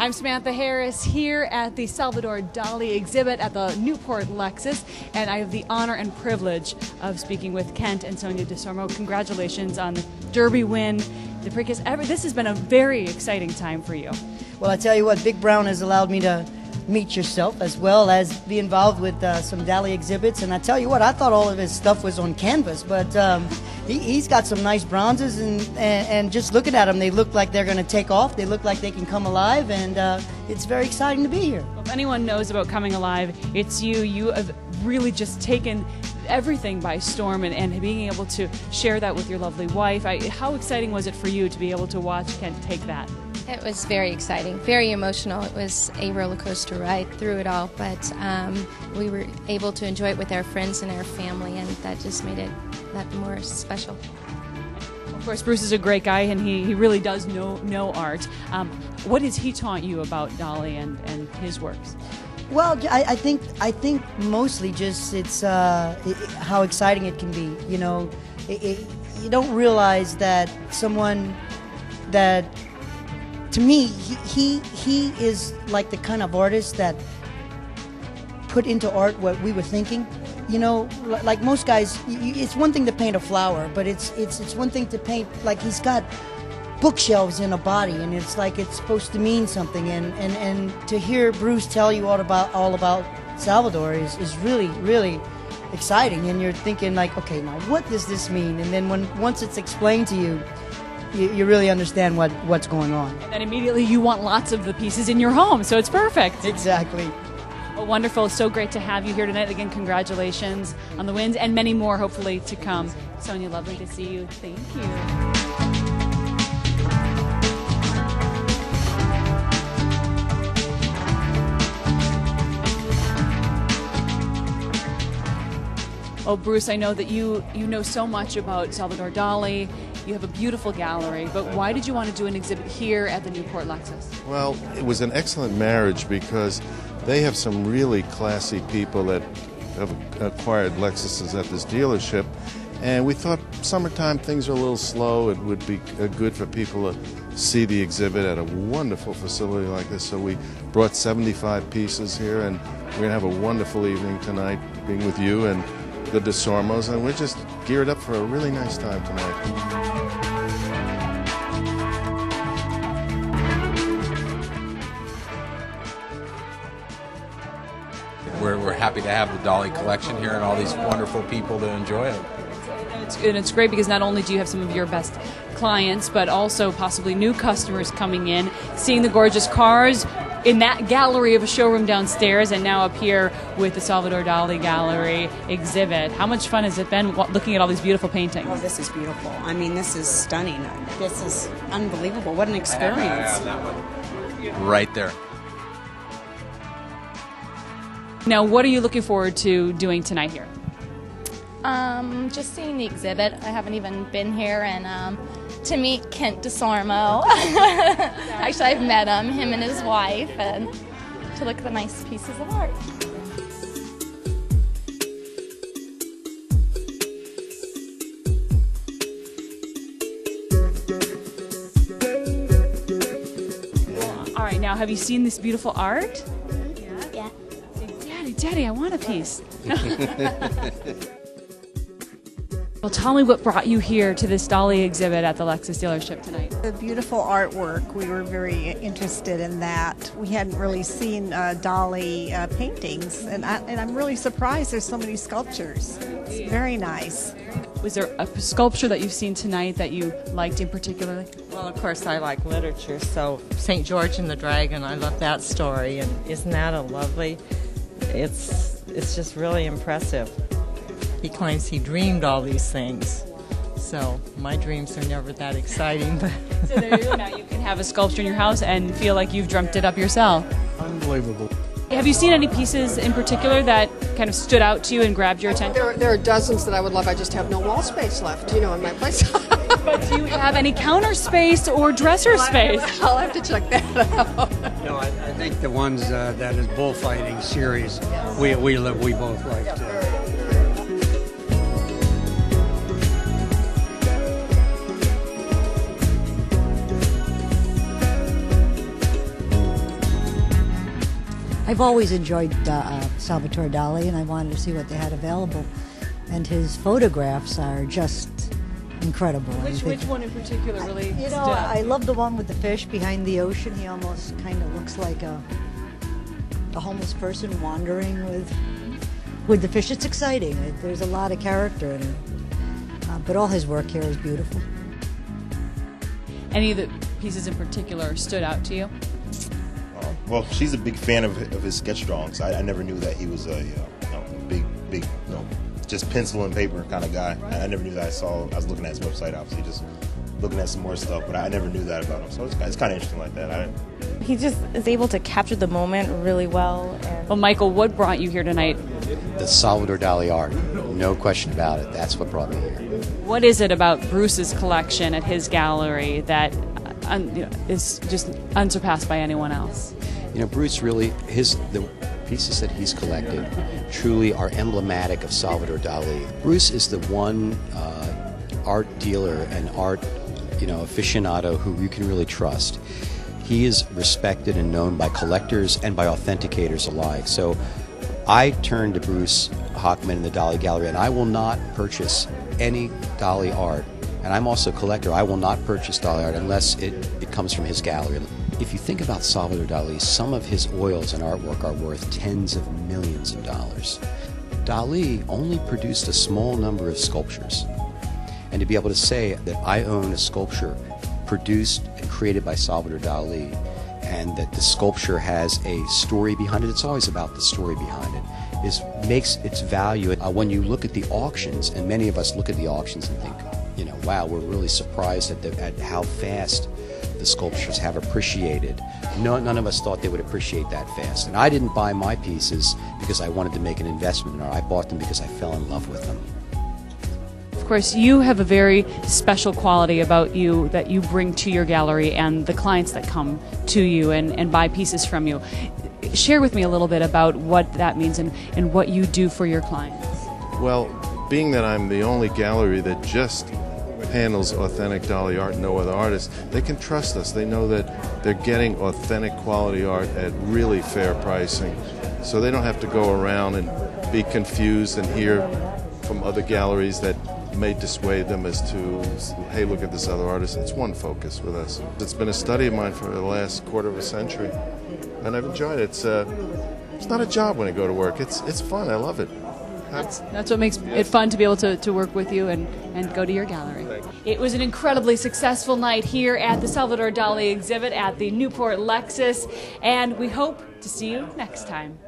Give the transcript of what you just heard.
I'm Samantha Harris here at the Salvador Dali exhibit at the Newport Lexus, and I have the honor and privilege of speaking with Kent and Sonia DeSormo. Congratulations on the Derby win, the Preakness. This has been a very exciting time for you. Well, I tell you what, Big Brown has allowed me to meet yourself as well as be involved with some Dali exhibits. And I tell you what, I thought all of his stuff was on canvas, but he's got some nice bronzes, and just looking at them, they look like they're going to take off. They look like they can come alive, and it's very exciting to be here. Well, if anyone knows about Coming Alive, it's you. You have really just taken everything by storm, and being able to share that with your lovely wife. How exciting was it for you to be able to watch Kent take that? It was very exciting, very emotional. It was a roller coaster ride through it all, but we were able to enjoy it with our friends and our family, and that just made it that more special. Of course, Bruce is a great guy, and he really does know art. What has he taught you about Dali and his works? Well, I think mostly just it's how exciting it can be. You know, you don't realize that someone that, to me, he is like the kind of artist that put into art what we were thinking. You know, like most guys, it's one thing to paint a flower, but it's one thing to paint, like, he's got bookshelves in a body, and it's like it's supposed to mean something. And to hear Bruce tell you all about Salvador is really exciting. And you're thinking, like, okay, now what does this mean? And then once it's explained to you, you really understand what's going on. And immediately you want lots of the pieces in your home, so it's perfect. Exactly. Well, wonderful. It's so great to have you here tonight. Again, congratulations on the wins, and many more hopefully to come. Sonia, lovely to see you. Thank you. Oh, Bruce, I know that you know so much about Salvador Dali. You have a beautiful gallery, but why did you want to do an exhibit here at the Newport Lexus? Well, it was an excellent marriage because they have some really classy people that have acquired Lexuses at this dealership, and we thought summertime things are a little slow. It would be good for people to see the exhibit at a wonderful facility like this, so we brought 75 pieces here, and we're going to have a wonderful evening tonight being with you and the DeSormos, and we're just geared up for a really nice time tonight. We're happy to have the Dali collection here and all these wonderful people to enjoy it. And it's great because not only do you have some of your best clients, but also possibly new customers coming in, seeing the gorgeous cars in that gallery of a showroom downstairs, and now up here with the Salvador Dali Gallery exhibit. How much fun has it been looking at all these beautiful paintings? Oh, this is beautiful. I mean, this is stunning. This is unbelievable. What an experience. Right there. Now, what are you looking forward to doing tonight here? Just seeing the exhibit. I haven't even been here, and to meet Kent DeSormo. Actually, I've met him and his wife, and to look at the nice pieces of art. All right, now have you seen this beautiful art? Yeah. Daddy, I want a piece. Well, tell me what brought you here to this Dali exhibit at the Lexus dealership tonight. The beautiful artwork, we were very interested in that. We hadn't really seen Dali paintings, and I'm really surprised there's so many sculptures. It's very nice. Was there a sculpture that you've seen tonight that you liked in particular? Well, of course, I like literature, so St. George and the Dragon, I love that story, and isn't that a lovely? It's just really impressive. He claims he dreamed all these things, so my dreams are never that exciting. But So there you go. Now you can have a sculpture in your house and feel like you've dreamt it up yourself. Unbelievable. Have you seen any pieces in particular that kind of stood out to you and grabbed your attention? There are dozens that I would love. I just have no wall space left, in my place. But do you have any counter space or dresser space? I'll have to check that out. No, I think the ones that is bullfighting series, we both liked. I've always enjoyed Salvador Dali, and I wanted to see what they had available. And his photographs are just incredible. Which one in particular really stood out? I love the one with the fish behind the ocean. He almost kind of looks like a homeless person wandering with the fish. It's exciting. There's a lot of character in it. But all his work here is beautiful. Any of the pieces in particular stood out to you? Well, she's a big fan of his sketch drawings. I never knew that he was a big, just pencil and paper kind of guy. I never knew that. I was looking at his website, obviously, just looking at some more stuff, but I never knew that about him. So it's kind of interesting like that. He just is able to capture the moment really well. Well, Michael, what brought you here tonight? The Salvador Dali art, no question about it. That's what brought me here. What is it about Bruce's collection at his gallery that is just unsurpassed by anyone else? Bruce really, the pieces that he's collected truly are emblematic of Salvador Dali. Bruce is the one art dealer and art, aficionado who you can really trust. He is respected and known by collectors and by authenticators alike. So I turn to Bruce Hochman in the Dali Gallery, and I will not purchase any Dali art. And I'm also a collector. I will not purchase Dali art unless it comes from his gallery. If you think about Salvador Dali, some of his oils and artwork are worth tens of millions of dollars. Dali only produced a small number of sculptures. And to be able to say that I own a sculpture produced and created by Salvador Dali, and that the sculpture has a story behind it, it's always about the story behind it, makes its value. When you look at the auctions, and many of us look at the auctions and think, wow, we're really surprised at how fast the sculptures have appreciated. None of us thought they would appreciate that fast. And I didn't buy my pieces because I wanted to make an investment in art. I bought them because I fell in love with them. Of course, you have a very special quality about you that you bring to your gallery and the clients that come to you and buy pieces from you. Share with me a little bit about what that means and what you do for your clients. Well, being that I'm the only gallery that just handles authentic Dali art and no other artists, they can trust us. They know that they're getting authentic quality art at really fair pricing. So they don't have to go around and be confused and hear from other galleries that may dissuade them as to, hey, look at this other artist. It's one focus with us. It's been a study of mine for the last quarter of a century, and I've enjoyed it. It's not a job when I go to work. It's fun. I love it. That's what makes it fun to be able to work with you and go to your gallery. It was an incredibly successful night here at the Salvador Dali exhibit at the Newport Lexus, and we hope to see you next time.